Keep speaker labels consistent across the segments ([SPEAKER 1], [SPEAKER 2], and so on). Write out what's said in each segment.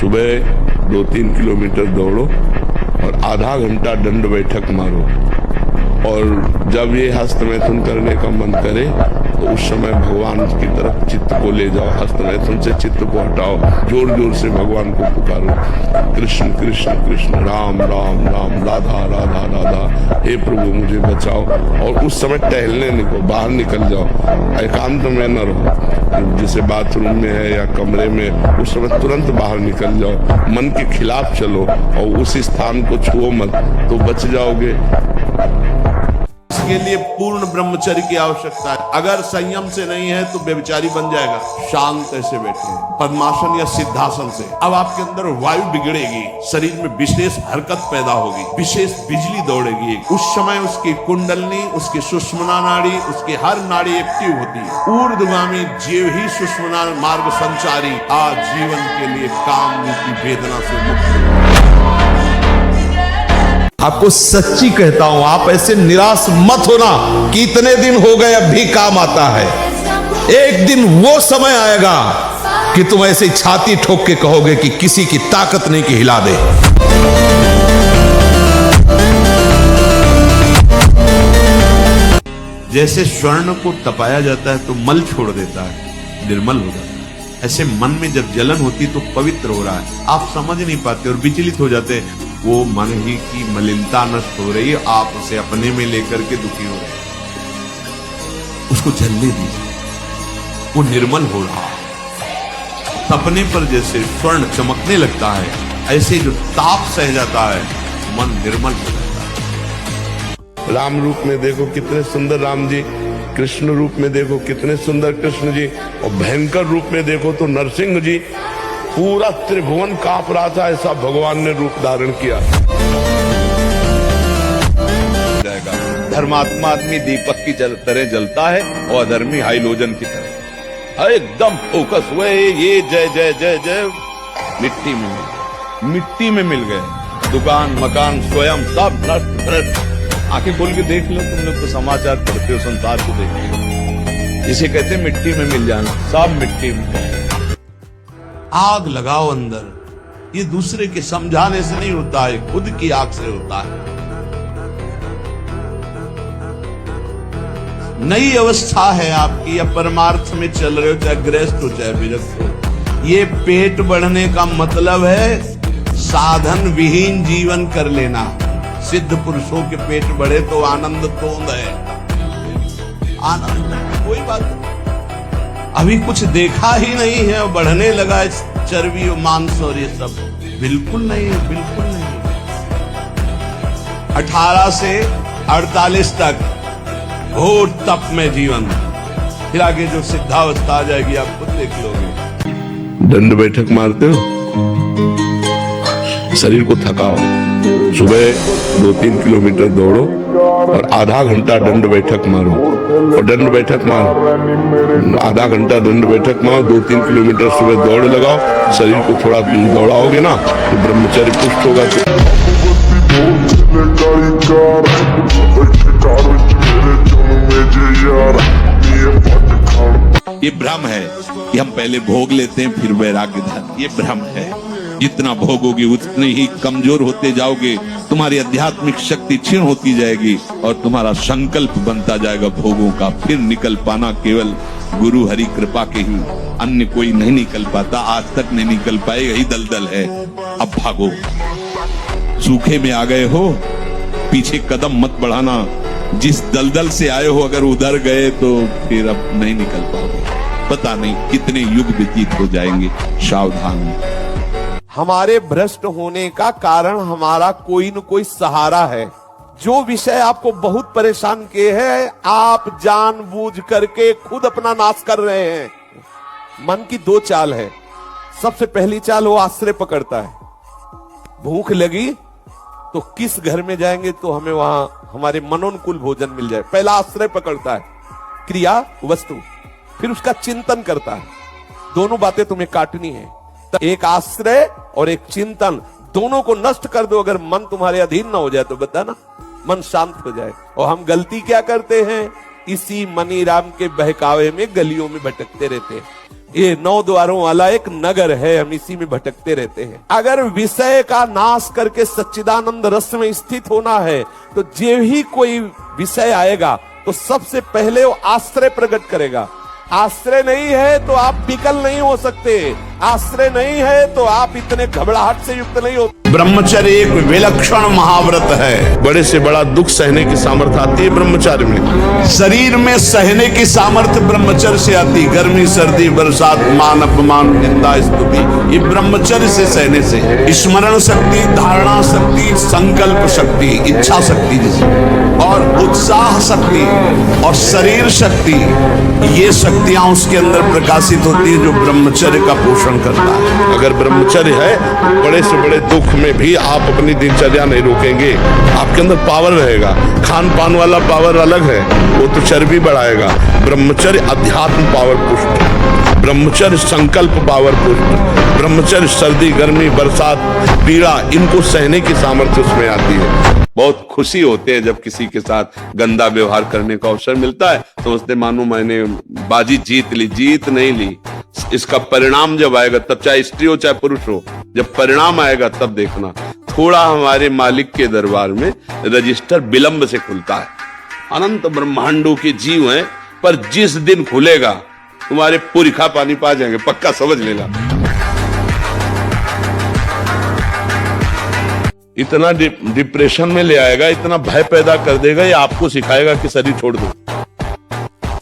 [SPEAKER 1] सुबह 2-3 किलोमीटर दौड़ो और आधा घंटा दंड बैठक मारो। और जब ये हस्तमैथुन करने का मन करे तो उस समय भगवान की तरफ चित्त को ले जाओ, हस्तमैथुन से चित्त को हटाओ, जोर जोर से भगवान को पुकारो, कृष्ण कृष्ण कृष्ण राम राम राम राधा राधा राधा, हे प्रभु मुझे बचाओ। और उस समय टहलने निकलो, बाहर निकल जाओ, एकांत में न रहो, जैसे बाथरूम में है या कमरे में, उस समय तुरंत बाहर निकल जाओ, मन के खिलाफ चलो और उस स्थान को छुओ मत, तो बच जाओगे।
[SPEAKER 2] इसके लिए पूर्ण ब्रह्मचर्य की आवश्यकता है। अगर संयम से नहीं है तो व्यभिचारी बन जाएगा। शांत ऐसे बैठे पद्मासन या सिद्धासन से। अब आपके अंदर वायु बिगड़ेगी, शरीर में विशेष हरकत पैदा होगी, विशेष बिजली दौड़ेगी। उस समय उसकी कुंडलनी, उसकी सुषुम्ना नाड़ी, उसकी हर नाड़ी एक्टिव होती है। ऊर्ध्वगामी जीव ही सुषुम्ना मार्ग संचारी आज जीवन के लिए काम रूपी वेदना से मुक्त। आपको सच्ची कहता हूं, आप ऐसे निराश मत होना कि इतने दिन हो गए अब भी काम आता है। एक दिन वो समय आएगा कि तुम ऐसे छाती ठोक के कहोगे कि किसी की ताकत नहीं कि हिला दे। जैसे स्वर्ण को तपाया जाता है तो मल छोड़ देता है, निर्मल हो जाता है, ऐसे मन में जब जलन होती तो पवित्र हो रहा है। आप समझ नहीं पाते और विचलित हो जाते हैं। वो मन ही की मलिनता नष्ट हो रही है, आप उसे अपने में लेकर के दुखी हो रहे हैं। उसको जलने दीजिए, वो निर्मल हो रहा है। तपने पर जैसे स्वर्ण चमकने लगता है, ऐसे जो ताप सह जाता है मन निर्मल हो जाता है।
[SPEAKER 1] राम रूप में देखो कितने सुंदर राम जी, कृष्ण रूप में देखो कितने सुंदर कृष्ण जी, और भयंकर रूप में देखो तो नरसिंह जी। पूरा त्रिभुवन कांप रहा था, ऐसा भगवान ने रूप धारण किया।
[SPEAKER 2] धर्मात्मा आदमी दीपक की तरह जलता है और अधर्मी हाइलोजन की तरह एकदम फोकस हुए। ये जय जय जय जय मिट्टी में मिल गए। दुकान मकान स्वयं सब नष्ट। आंखें खोल के देख लो, तुम लोग तो समाचार पढ़ते हो, संसार को देखते हो। जिसे कहते मिट्टी में मिल जाना, सब मिट्टी में। आग लगाओ अंदर, ये दूसरे के समझाने से नहीं होता है, खुद की आग से होता है। नई अवस्था है आपकी, या परमार्थ में चल रहे हो, चाहे गृहस्थ हो चाहे विरक्त हो। ये पेट बढ़ने का मतलब है साधन विहीन जीवन कर लेना। सिद्ध पुरुषों के पेट बढ़े तो आनंद तोंद है, आनंद कोई बात नहीं। अभी कुछ देखा ही नहीं है और बढ़ने लगा चर्बी और मांस और ये सब, बिल्कुल नहीं है, बिल्कुल नहीं। 18 से 48 तक घोर तप में जीवन, फिर आगे जो सिद्धावस्था आ जाएगी आप खुद देख लोगे।
[SPEAKER 1] दंड बैठक मारते हो, शरीर को थकाओ, सुबह 2-3 किलोमीटर दौड़ो और आधा घंटा दंड बैठक मारो। और दंड बैठक मारो, आधा घंटा दंड बैठक मारो, 2-3 किलोमीटर सुबह दौड़ लगाओ, शरीर को थोड़ा दौड़ाओगे ना तो ब्रह्मचर्य पुष्ट होगा।
[SPEAKER 2] ये भ्रम है कि हम पहले भोग लेते हैं फिर वैराग्य धन, ये भ्रम है। जितना भोगोगे उतने ही कमजोर होते जाओगे, तुम्हारी आध्यात्मिक शक्ति क्षीण होती जाएगी और तुम्हारा संकल्प बनता जाएगा भोगों का। फिर निकल पाना केवल गुरु हरि कृपा के ही, अन्य कोई नहीं निकल पाता, आज तक नहीं निकल पाए, यही दलदल है। अब भागो, सूखे में आ गए हो, पीछे कदम मत बढ़ाना। जिस दलदल से आए हो अगर उधर गए तो फिर अब नहीं निकल पाओगे। पता नहीं कितने युग व्यतीत हो जाएंगे, सावधान।
[SPEAKER 3] हमारे भ्रष्ट होने का कारण हमारा कोई न कोई सहारा है। जो विषय आपको बहुत परेशान किए हैं, आप जानबूझ करके खुद अपना नाश कर रहे हैं। मन की 2 चाल है। सबसे पहली चाल वो आश्रय पकड़ता है। भूख लगी तो किस घर में जाएंगे तो हमें वहां हमारे मनोनुकूल भोजन मिल जाए। पहला आश्रय पकड़ता है, क्रिया वस्तु, फिर उसका चिंतन करता है। दोनों बातें तुम्हें काटनी है। एक आश्रय और एक चिंतन, दोनों को नष्ट कर दो। अगर मन तुम्हारे अधीन ना हो जाए तो बताना, मन शांत हो जाए। और हम गलती क्या करते हैं, इसी मनीराम के बहकावे में गलियों में भटकते रहते हैं। ये 9 द्वारों वाला एक नगर है, हम इसी में भटकते रहते हैं। अगर विषय का नाश करके सच्चिदानंद रस में स्थित होना है तो जो ही कोई विषय आएगा तो सबसे पहले वो आश्रय प्रकट करेगा। आश्रय नहीं है तो आप विकल नहीं हो सकते, आश्रय नहीं है तो आप इतने घबराहट से युक्त नहीं हो।
[SPEAKER 1] ब्रह्मचर्य एक विलक्षण महाव्रत है। बड़े से बड़ा दुख सहने की सामर्थ्य आती है ब्रह्मचर्य में। शरीर में सहने की सामर्थ्य ब्रह्मचर्य से आती। गर्मी, सर्दी, बरसात, मान अपमान, निंदा, स्तुति, ये ब्रह्मचर्य से सहने से। स्मरण शक्ति, धारणा शक्ति, संकल्प शक्ति, इच्छा शक्ति जिसे, और उत्साह शक्ति और शरीर शक्ति, ये शक्तियां उसके अंदर प्रकाशित होती है जो ब्रह्मचर्य का पोषण करता है। अगर ब्रह्मचर्य है, बड़े से बड़े दुख में भी आप अपनी दिनचर्या नहीं रोकेंगे। आपके अंदर पावर रहेगा। खान पान वाला पावर अलग है, वो तो चर्बी बढ़ाएगा। ब्रह्मचर्य अध्यात्म पावर पुष्ट, ब्रह्मचर्य संकल्प पावर पुष्ट, ब्रह्मचर्य सर्दी, गर्मी, बरसात, पीड़ा, इनको सहने की सामर्थ्य उसमें आती है। बहुत खुशी होते हैं जब किसी के साथ गंदा व्यवहार करने का अवसर मिलता है, समझते मानो मैंने बाजी जीत ली। जीत नहीं ली, इसका परिणाम जब आएगा तब, चाहे स्त्री हो चाहे पुरुष हो, जब परिणाम आएगा तब देखना। थोड़ा हमारे मालिक के दरबार में रजिस्टर विलंब से खुलता है। अनंत ब्रह्मांडों के जीव हैं, पर जिस दिन खुलेगा तुम्हारे पुरखा पानी पा जाएंगे, पक्का समझ लेना। इतना डिप्रेशन में ले आएगा, इतना भय पैदा कर देगा, ये आपको सिखाएगा कि शरीर छोड़ दो।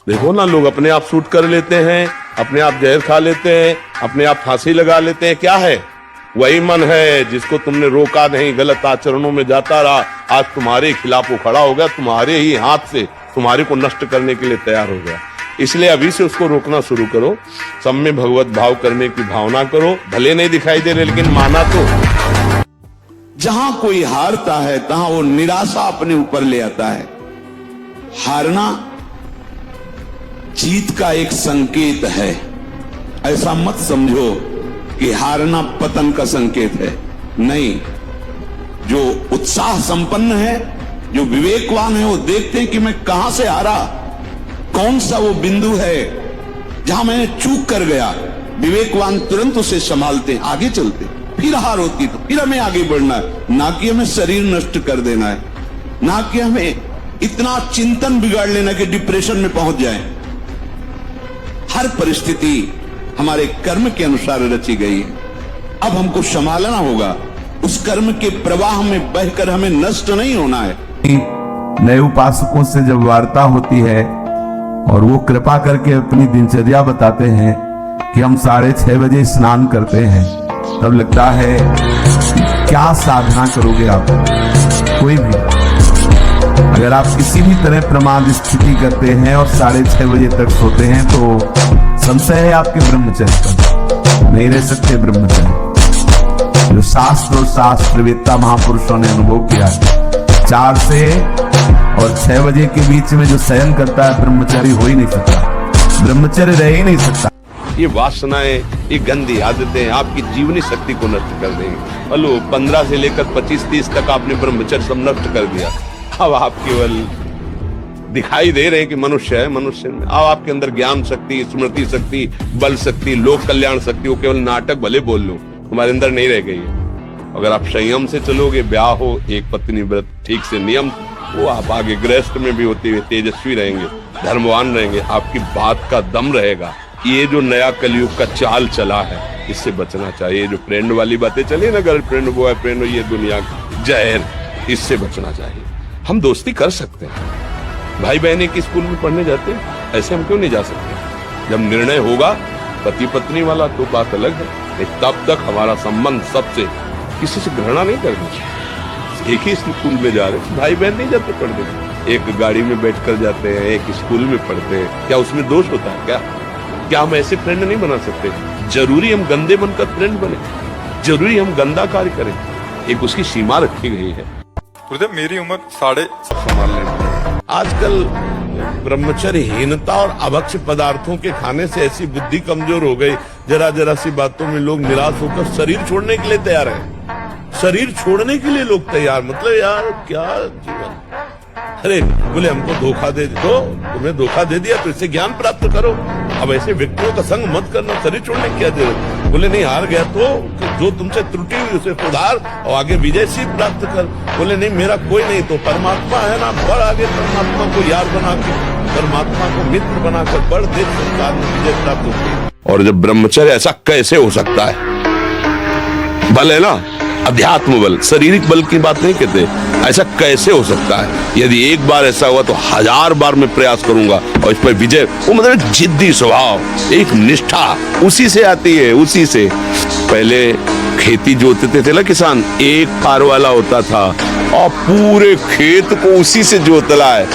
[SPEAKER 1] देखो ना, लोग अपने आप शूट कर लेते हैं, अपने आप जहर खा लेते हैं, अपने आप फांसी लगा लेते हैं। क्या है? वही मन है जिसको तुमने रोका नहीं, गलत आचरणों में जाता रहा, आज तुम्हारे खिलाफ वो खड़ा हो गया, तुम्हारे ही हाथ से तुम्हारे को नष्ट करने के लिए तैयार हो गया। इसलिए अभी से उसको रोकना शुरू करो। सब में भगवत भाव करने की भावना करो। भले नहीं दिखाई दे रहे, लेकिन माना तो।
[SPEAKER 2] जहां कोई हारता है तहां वो निराशा अपने ऊपर ले आता है। हारना जीत का एक संकेत है। ऐसा मत समझो कि हारना पतन का संकेत है। नहीं, जो उत्साह संपन्न है, जो विवेकवान है, वो देखते हैं कि मैं कहां से हारा, कौन सा वो बिंदु है जहां मैंने चूक कर गया। विवेकवान तुरंत उसे संभालते, आगे चलते। फिर हार होती तो फिर हमें आगे बढ़ना है, ना कि हमें शरीर नष्ट कर देना है, ना कि हमें इतना चिंतन बिगाड़ लेना कि डिप्रेशन में पहुंच जाए। हर परिस्थिति हमारे कर्म के अनुसार रची गई है। अब हमको संभालना होगा। उस कर्म के प्रवाह में बहकर हमें नष्ट नहीं होना है।
[SPEAKER 4] नए उपासकों से जब वार्ता होती है और वो कृपा करके अपनी दिनचर्या बताते हैं कि हम 6:30 बजे स्नान करते हैं, तब लगता है क्या साधना करोगे आप। कोई भी अगर आप किसी भी तरह प्रमाद स्थिति करते हैं और 6:30 बजे तक सोते हैं तो संशय है आपके ब्रह्मचर्य का। नहीं रह सकते ब्रह्मचर्य। जो शास्त्र और शास्त्रवेत्ता महापुरुषों ने अनुभव किया है, 4 से और 6 बजे के बीच में जो शयन करता है, ब्रह्मचर्य हो ही नहीं सकता, ब्रह्मचर्य रह ही नहीं सकता।
[SPEAKER 1] ये वासनाएं, ये गंदी आदतें आपकी जीवनी शक्ति को नष्ट कर देंगे। हेलो, 15 से लेकर 25-30 तक आपने ब्रह्मचर्य सब नष्ट कर दिया। अब आप केवल दिखाई दे रहे हैं कि मनुष्य है, मनुष्य में अब आपके अंदर ज्ञान शक्ति, स्मृति शक्ति, बल शक्ति, लोक कल्याण शक्ति, वो केवल नाटक भले बोल लो, तुम्हारे अंदर नहीं रह गई है। अगर आप संयम से चलोगे, ब्याह हो, एक पत्नी व्रत ठीक से नियम, वो आप आगे गृहस्थ में भी होते हुए तेजस्वी रहेंगे, धर्मवान रहेंगे, आपकी बात का दम रहेगा। ये जो नया कलयुग का चाल चला है, इससे बचना चाहिए। जो फ्रेंड वाली बातें चली ना, गर्लफ्रेंड, बॉयफ्रेंड, ये दुनिया की जहर, इससे बचना चाहिए। हम दोस्ती कर सकते हैं, भाई बहन एक स्कूल में पढ़ने जाते हैं, ऐसे हम क्यों नहीं जा सकते। जब निर्णय होगा पति पत्नी वाला तो बात अलग है, तब तक हमारा संबंध सबसे, किसी से घृणा नहीं करनी चाहिए। एक ही स्कूल में जा रहे, भाई बहन नहीं जाते पढ़ने, एक गाड़ी में बैठकर जाते हैं, एक स्कूल में पढ़ते हैं, क्या उसमें दोष होता है? क्या हम ऐसे फ्रेंड नहीं बना सकते? जरूरी हम गंदे बनकर फ्रेंड बने? जरूरी हम गंदा कार्य करें? एक उसकी सीमा रखी गई है।
[SPEAKER 5] मेरी उम्र 7.5 संभाल लेना।
[SPEAKER 1] आजकल ब्रह्मचर्यहीनता और अभक्ष्य पदार्थों के खाने से ऐसी बुद्धि कमजोर हो गई, जरा जरा सी बातों में लोग निराश होकर शरीर छोड़ने के लिए तैयार हैं। शरीर छोड़ने के लिए लोग तैयार, मतलब यार क्या जीवन। अरे बोले हमको धोखा दे दो, तुम्हें धोखा दे दिया तो इससे ज्ञान प्राप्त करो। अब ऐसे व्यक्तियों का संग मत करना, शरीर छोड़ने की क्या जरूरत। बोले नहीं, हार गया तो जो तुमसे त्रुटि हुई उसे सुधार और आगे विजय सिद्ध प्राप्त कर। बोले नहीं, मेरा कोई नहीं तो परमात्मा है ना, बढ़ आगे परमात्मा को यार बना के, परमात्मा को मित्र बनाकर बढ़, देश संसार में विजय प्राप्त होती। और जब ब्रह्मचर्य, ऐसा कैसे हो सकता है? बल है ना, अध्यात्म बल, शारीरिक बल की बात नहीं कहते, ऐसा कैसे हो सकता है? यदि एक बार ऐसा हुआ तो 1000 बार मैं प्रयास करूंगा और इस पर विजय। वो मतलब जिद्दी स्वभाव, एक निष्ठा उसी से आती है, उसी से। पहले खेती जोतते थे ना किसान, एक फार वाला होता था और पूरे खेत को उसी से जोतला है,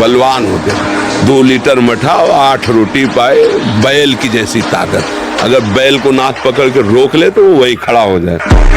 [SPEAKER 1] बलवान होते। 2 लीटर मठा और 8 रोटी पाए, बैल की जैसी ताकत। अगर बैल को नाक पकड़ के रोक ले तो वो वही खड़ा हो जाए।